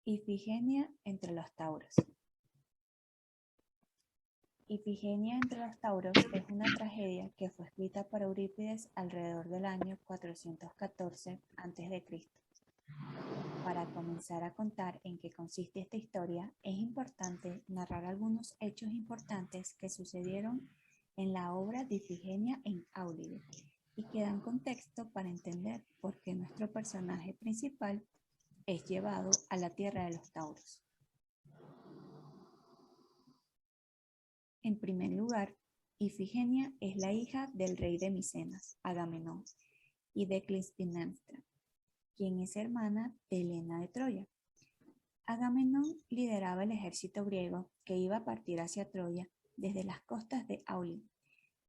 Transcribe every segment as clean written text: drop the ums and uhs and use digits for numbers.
Ifigenia entre los tauros. Ifigenia entre los tauros es una tragedia que fue escrita por Eurípides alrededor del año 414 a.C. Para comenzar a contar en qué consiste esta historia, es importante narrar algunos hechos importantes que sucedieron en la obra de Ifigenia en Áulide y que dan contexto para entender por qué nuestro personaje principal es llevado a la tierra de los tauros. En primer lugar, Ifigenia es la hija del rey de Micenas, Agamenón, y de Clitemnestra, quien es hermana de Helena de Troya. Agamenón lideraba el ejército griego que iba a partir hacia Troya desde las costas de Áulide,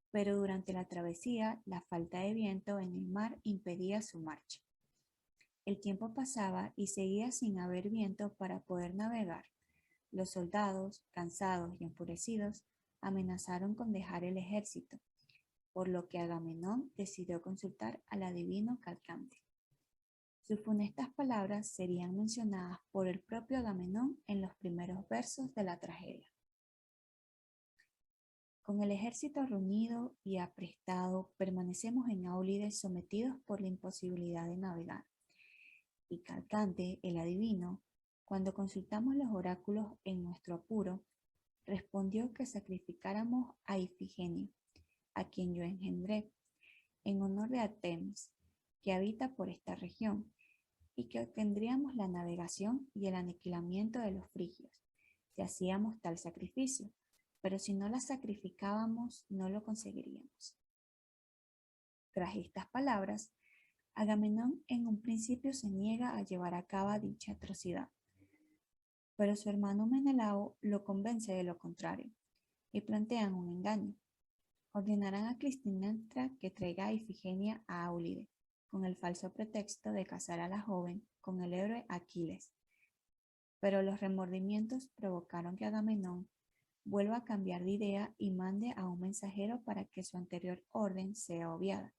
pero durante la travesía la falta de viento en el mar impedía su marcha. El tiempo pasaba y seguía sin haber viento para poder navegar. Los soldados, cansados y enfurecidos, amenazaron con dejar el ejército, por lo que Agamenón decidió consultar al adivino Calcante. Sus funestas palabras serían mencionadas por el propio Agamenón en los primeros versos de la tragedia. Con el ejército reunido y aprestado, permanecemos en Áulide sometidos por la imposibilidad de navegar. Y Calcante, el adivino, cuando consultamos los oráculos en nuestro apuro, respondió que sacrificáramos a Ifigenia, a quien yo engendré, en honor de Artemis, que habita por esta región, y que obtendríamos la navegación y el aniquilamiento de los frigios, si hacíamos tal sacrificio, pero si no la sacrificábamos, no lo conseguiríamos. Tras estas palabras, Agamenón en un principio se niega a llevar a cabo dicha atrocidad, pero su hermano Menelao lo convence de lo contrario y plantean un engaño. Ordenarán a Clitemnestra que traiga a Ifigenia a Áulide, con el falso pretexto de casar a la joven con el héroe Aquiles. Pero los remordimientos provocaron que Agamenón vuelva a cambiar de idea y mande a un mensajero para que su anterior orden sea obviada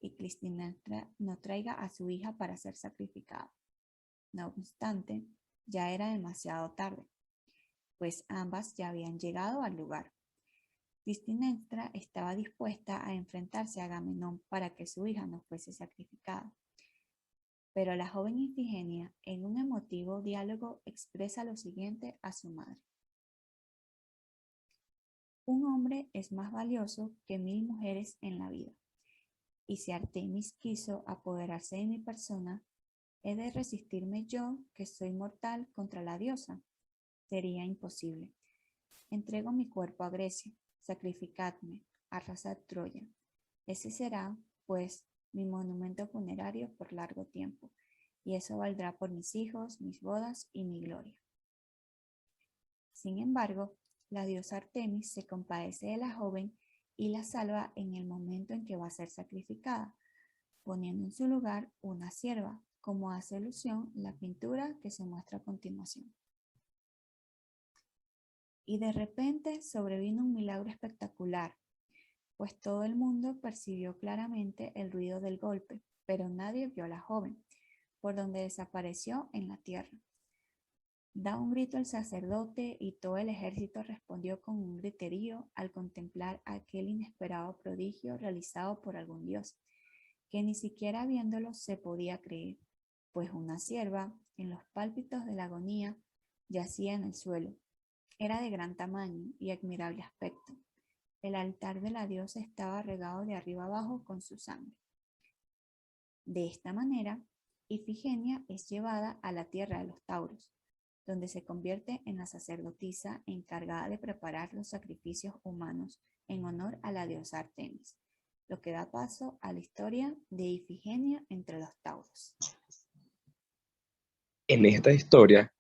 y Clitemnestra no traiga a su hija para ser sacrificada. No obstante, ya era demasiado tarde, pues ambas ya habían llegado al lugar. Clitemnestra estaba dispuesta a enfrentarse a Agamenón para que su hija no fuese sacrificada. Pero la joven Ifigenia, en un emotivo diálogo, expresa lo siguiente a su madre. Un hombre es más valioso que 1000 mujeres en la vida, y si Artemis quiso apoderarse de mi persona, ¿he de resistirme yo, que soy mortal, contra la diosa? Sería imposible. Entrego mi cuerpo a Grecia, sacrificadme, arrasad Troya. Ese será, pues, mi monumento funerario por largo tiempo, y eso valdrá por mis hijos, mis bodas y mi gloria. Sin embargo, la diosa Artemis se compadece de la joven y la salva en el momento en que va a ser sacrificada, poniendo en su lugar una sierva, como hace alusión la pintura que se muestra a continuación. Y de repente sobrevino un milagro espectacular, pues todo el mundo percibió claramente el ruido del golpe, pero nadie vio a la joven, por donde desapareció en la tierra. Da un grito el sacerdote y todo el ejército respondió con un griterío al contemplar aquel inesperado prodigio realizado por algún dios, que ni siquiera viéndolo se podía creer, pues una sierva, en los pálpitos de la agonía, yacía en el suelo. Era de gran tamaño y admirable aspecto. El altar de la diosa estaba regado de arriba abajo con su sangre. De esta manera, Ifigenia es llevada a la tierra de los tauros, donde se convierte en la sacerdotisa encargada de preparar los sacrificios humanos en honor a la diosa Artemis, lo que da paso a la historia de Ifigenia entre los tauros. En esta historia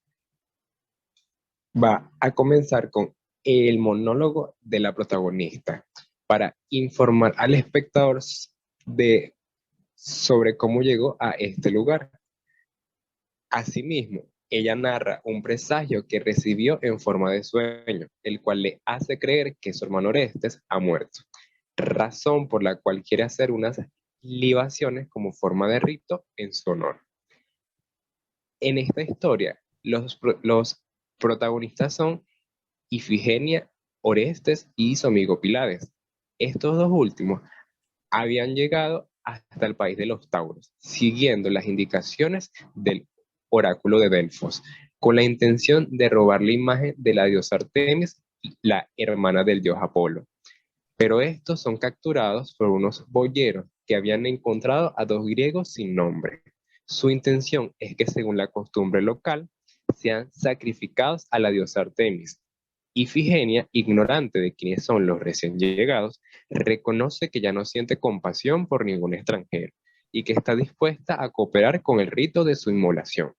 va a comenzar con el monólogo de la protagonista para informar al espectador sobre cómo llegó a este lugar. Asimismo, ella narra un presagio que recibió en forma de sueño, el cual le hace creer que su hermano Orestes ha muerto, razón por la cual quiere hacer unas libaciones como forma de rito en su honor. En esta historia, Los protagonistas son Ifigenia, Orestes y su amigo Pílades. Estos dos últimos habían llegado hasta el país de los Tauros, siguiendo las indicaciones del oráculo de Delfos, con la intención de robar la imagen de la diosa Artemis, la hermana del dios Apolo. Pero estos son capturados por unos boyeros que habían encontrado a dos griegos sin nombre. Su intención es que, según la costumbre local, sean sacrificados a la diosa Artemis. Ifigenia, ignorante de quiénes son los recién llegados, reconoce que ya no siente compasión por ningún extranjero y que está dispuesta a cooperar con el rito de su inmolación.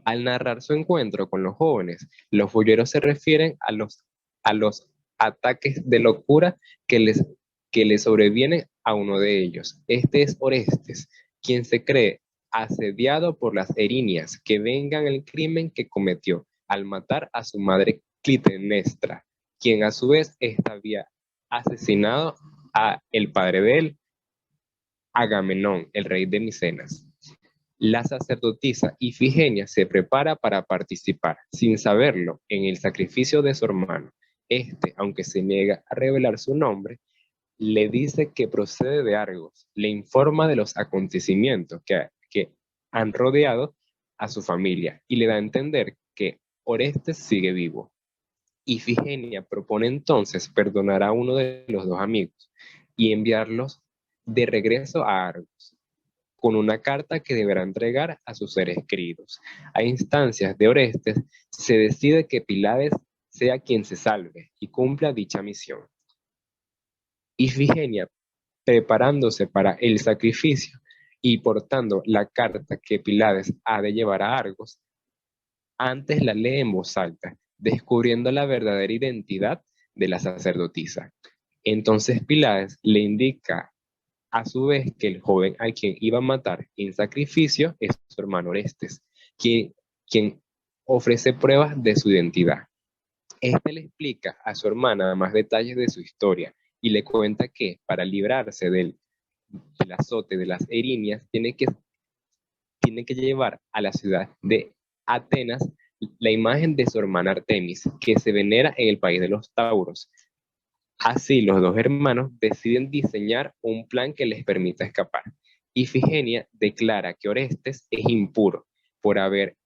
Al narrar su encuentro con los jóvenes, los boyeros se refieren a los ataques de locura que les sobrevienen a uno de ellos. Este es Orestes, quien se cree asediado por las erinias que vengan el crimen que cometió al matar a su madre Clitemnestra, quien a su vez había asesinado a el padre de él, Agamenón, el rey de Micenas. La sacerdotisa Ifigenia se prepara para participar, sin saberlo, en el sacrificio de su hermano. Este, aunque se niega a revelar su nombre, le dice que procede de Argos, le informa de los acontecimientos que han rodeado a su familia y le da a entender que Orestes sigue vivo. Ifigenia propone entonces perdonar a uno de los dos amigos y enviarlos de regreso a Argos, con una carta que deberá entregar a sus seres queridos. A instancias de Orestes, se decide que Pílades sea quien se salve y cumpla dicha misión. Ifigenia, preparándose para el sacrificio y portando la carta que Pílades ha de llevar a Argos, antes la lee en voz alta, descubriendo la verdadera identidad de la sacerdotisa. Entonces Pílades le indica a su vez que el joven a quien iba a matar en sacrificio es su hermano Orestes, quien ofrece pruebas de su identidad. Este le explica a su hermana más detalles de su historia y le cuenta que para librarse del azote de las erinias tiene que llevar a la ciudad de Atenas la imagen de su hermana Artemis, que se venera en el país de los Tauros. Así, los dos hermanos deciden diseñar un plan que les permita escapar. Ifigenia declara que Orestes es impuro por haber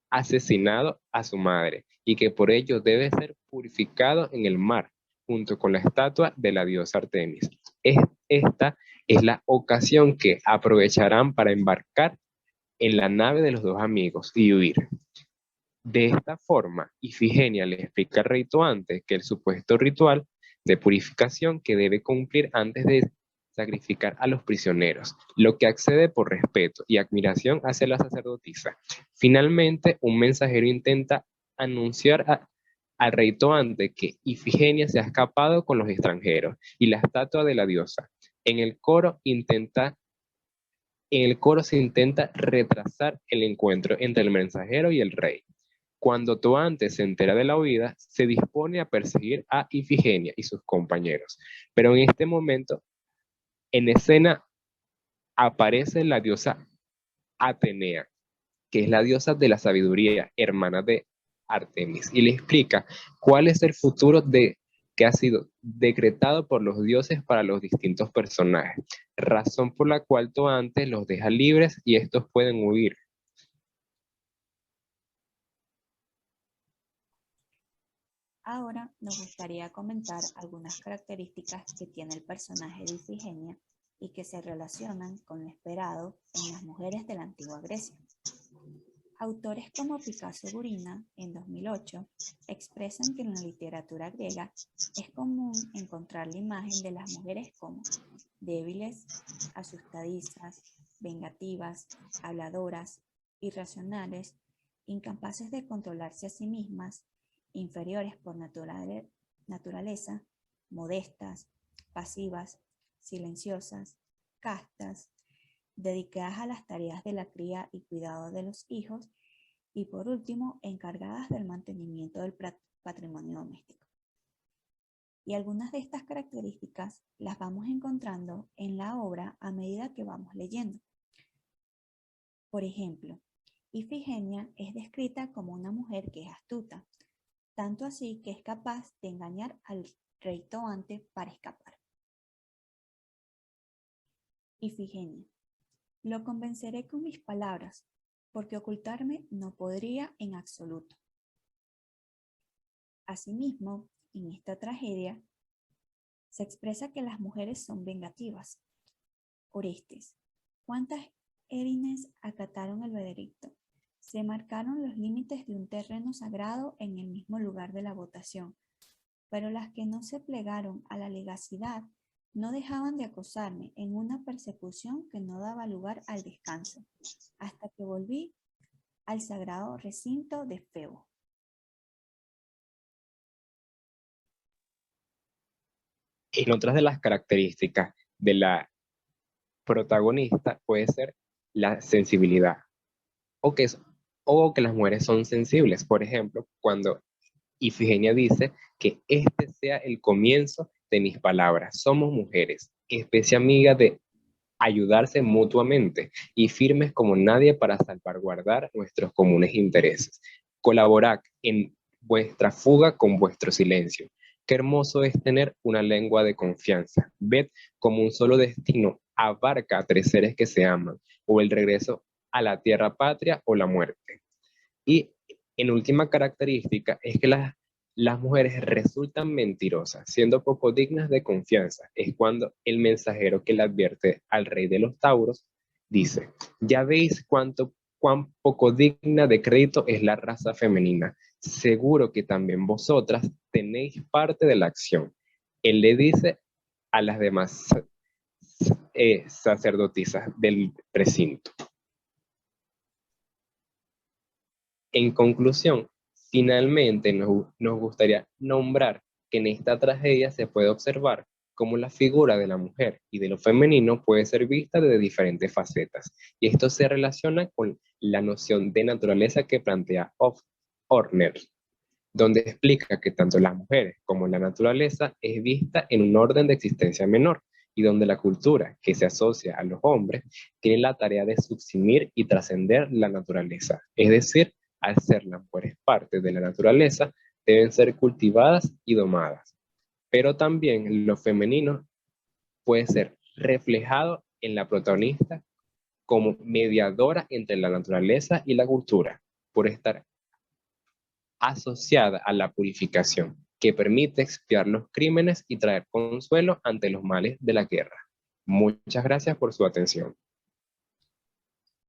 asesinado a su madre y que por ello debe ser purificado en el mar, junto con la estatua de la diosa Artemis. Esta es la ocasión que aprovecharán para embarcar en la nave de los dos amigos y huir. De esta forma, Ifigenia le explica al rey Toante que el supuesto ritual de purificación que debe cumplir antes de sacrificar a los prisioneros, lo que accede por respeto y admiración hacia la sacerdotisa. Finalmente, un mensajero intenta anunciar al rey Toante que Ifigenia se ha escapado con los extranjeros y la estatua de la diosa. En el coro se intenta retrasar el encuentro entre el mensajero y el rey. Cuando Toante se entera de la huida, se dispone a perseguir a Ifigenia y sus compañeros. Pero en este momento, en escena, aparece la diosa Atenea, que es la diosa de la sabiduría, hermana de Artemis, y le explica cuál es el futuro que ha sido decretado por los dioses para los distintos personajes, razón por la cual Toante los deja libres y estos pueden huir. Ahora nos gustaría comentar algunas características que tiene el personaje de Ifigenia y que se relacionan con lo esperado en las mujeres de la antigua Grecia. Autores como Picasso Gurina, en 2008, expresan que en la literatura griega es común encontrar la imagen de las mujeres como débiles, asustadizas, vengativas, habladoras, irracionales, incapaces de controlarse a sí mismas, inferiores por naturaleza, modestas, pasivas, silenciosas, castas, dedicadas a las tareas de la cría y cuidado de los hijos y por último, encargadas del mantenimiento del patrimonio doméstico. Y algunas de estas características las vamos encontrando en la obra a medida que vamos leyendo. Por ejemplo, Ifigenia es descrita como una mujer que es astuta, tanto así que es capaz de engañar al rey Toante para escapar. Ifigenia: lo convenceré con mis palabras, porque ocultarme no podría en absoluto. Asimismo, en esta tragedia, se expresa que las mujeres son vengativas. Orestes: ¿cuántas érines acataron el veredicto? Se marcaron los límites de un terreno sagrado en el mismo lugar de la votación, pero las que no se plegaron a la legalidad no dejaban de acosarme en una persecución que no daba lugar al descanso, hasta que volví al sagrado recinto de Febo. En otras de las características de la protagonista puede ser la sensibilidad, o que, o que las mujeres son sensibles. Por ejemplo, cuando Ifigenia dice que este sea el comienzo de mis palabras. Somos mujeres, especie amiga de ayudarse mutuamente y firmes como nadie para salvaguardar nuestros comunes intereses. Colaborad en vuestra fuga con vuestro silencio. Qué hermoso es tener una lengua de confianza. Ved como un solo destino abarca a tres seres que se aman, o el regreso a la tierra patria o la muerte. Y en última característica es que las mujeres resultan mentirosas, siendo poco dignas de confianza. Es cuando el mensajero que le advierte al rey de los Tauros dice: ya veis cuán poco digna de crédito es la raza femenina. Seguro que también vosotras tenéis parte de la acción. Él le dice a las demás sacerdotisas del recinto. En conclusión, finalmente nos gustaría nombrar que en esta tragedia se puede observar cómo la figura de la mujer y de lo femenino puede ser vista desde diferentes facetas, y esto se relaciona con la noción de naturaleza que plantea Horner, donde explica que tanto las mujeres como la naturaleza es vista en un orden de existencia menor, y donde la cultura que se asocia a los hombres tiene la tarea de subsumir y trascender la naturaleza. Es decir, al ser las mujeres parte de la naturaleza, deben ser cultivadas y domadas. Pero también lo femenino puede ser reflejado en la protagonista como mediadora entre la naturaleza y la cultura, por estar asociada a la purificación, que permite expiar los crímenes y traer consuelo ante los males de la guerra. Muchas gracias por su atención.